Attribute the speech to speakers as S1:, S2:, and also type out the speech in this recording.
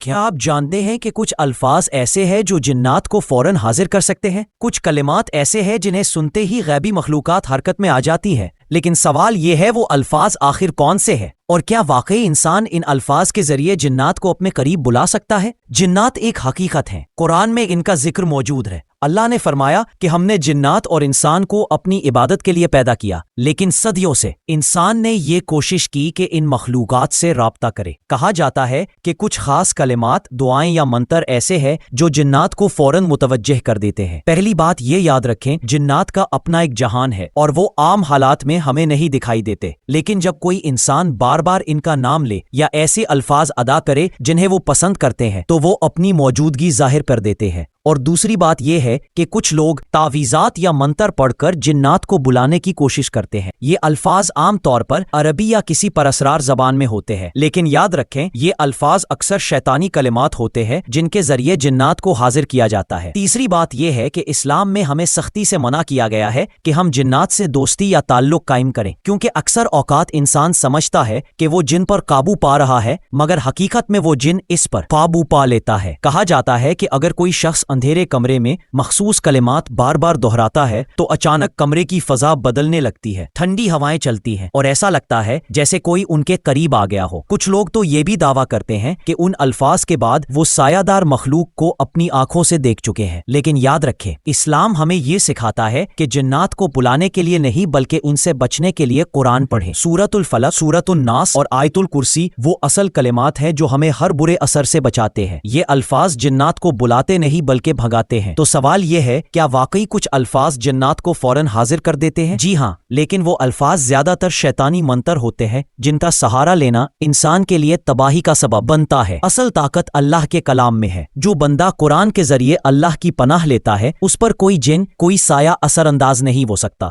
S1: کیا آپ جانتے ہیں کہ کچھ الفاظ ایسے ہیں جو جنات کو فوراً حاضر کر سکتے ہیں؟ کچھ کلمات ایسے ہیں جنہیں سنتے ہی غیبی مخلوقات حرکت میں آ جاتی ہیں، لیکن سوال یہ ہے وہ الفاظ آخر کون سے ہیں؟ اور کیا واقعی انسان ان الفاظ کے ذریعے جنات کو اپنے قریب بلا سکتا ہے؟ جنات ایک حقیقت ہیں، قرآن میں ان کا ذکر موجود ہے۔ اللہ نے فرمایا کہ ہم نے جنات اور انسان کو اپنی عبادت کے لیے پیدا کیا، لیکن صدیوں سے انسان نے یہ کوشش کی کہ ان مخلوقات سے رابطہ کرے۔ کہا جاتا ہے کہ کچھ خاص کلمات، دعائیں یا منتر ایسے ہیں جو جنات کو فوراً متوجہ کر دیتے ہیں۔ پہلی بات یہ یاد رکھیں، جنات کا اپنا ایک جہان ہے اور وہ عام حالات میں ہمیں نہیں دکھائی دیتے، لیکن جب کوئی انسان بار بار ان کا نام لے یا ایسے الفاظ ادا کرے جنہیں وہ پسند کرتے ہیں تو وہ اپنی موجودگی ظاہر کر دیتے ہیں۔ اور دوسری بات یہ ہے کہ کچھ لوگ تعویذات یا منتر پڑھ کر جنات کو بلانے کی کوشش کرتے ہیں۔ یہ الفاظ عام طور پر عربی یا کسی پراسرار زبان میں ہوتے ہیں، لیکن یاد رکھیں یہ الفاظ اکثر شیطانی کلمات ہوتے ہیں جن کے ذریعے جنات کو حاضر کیا جاتا ہے۔ تیسری بات یہ ہے کہ اسلام میں ہمیں سختی سے منع کیا گیا ہے کہ ہم جنات سے دوستی یا تعلق قائم کریں، کیونکہ اکثر اوقات انسان سمجھتا ہے کہ وہ جن پر قابو پا رہا ہے، مگر حقیقت میں وہ جن اس پر قابو پا لیتا ہے۔ کہا جاتا ہے کہ اگر کوئی شخص اندھیرے کمرے میں مخصوص کلمات بار بار دہراتا ہے تو اچانک کمرے کی فضا بدلنے لگتی ہے، ٹھنڈی ہوائیں چلتی ہیں اور ایسا لگتا ہے جیسے کوئی ان کے قریب آ گیا ہو۔ کچھ لوگ تو یہ بھی دعویٰ کرتے ہیں کہ ان الفاظ کے بعد وہ سایہ دار مخلوق کو اپنی آنکھوں سے دیکھ چکے ہیں، لیکن یاد رکھیں اسلام ہمیں یہ سکھاتا ہے کہ جنات کو بلانے کے لیے نہیں بلکہ ان سے بچنے کے لیے قرآن پڑھیں۔ سورۃ الفلق، سورۃ الناس اور آیت الکرسی وہ اصل کلمات ہیں جو ہمیں ہر برے اثر سے بچاتے ہیں۔ یہ الفاظ جنات کو بلاتے نہیں بلکہ بھگاتے ہیں۔ تو سوال یہ ہے، کیا واقعی کچھ الفاظ جنات کو فوراً حاضر کر دیتے ہیں؟ جی ہاں، لیکن وہ الفاظ زیادہ تر شیطانی منتر ہوتے ہیں جن کا سہارا لینا انسان کے لیے تباہی کا سبب بنتا ہے۔ اصل طاقت اللہ کے کلام میں ہے۔ جو بندہ قرآن کے ذریعے اللہ کی پناہ لیتا ہے اس پر کوئی جن، کوئی سایہ اثر انداز نہیں ہو سکتا۔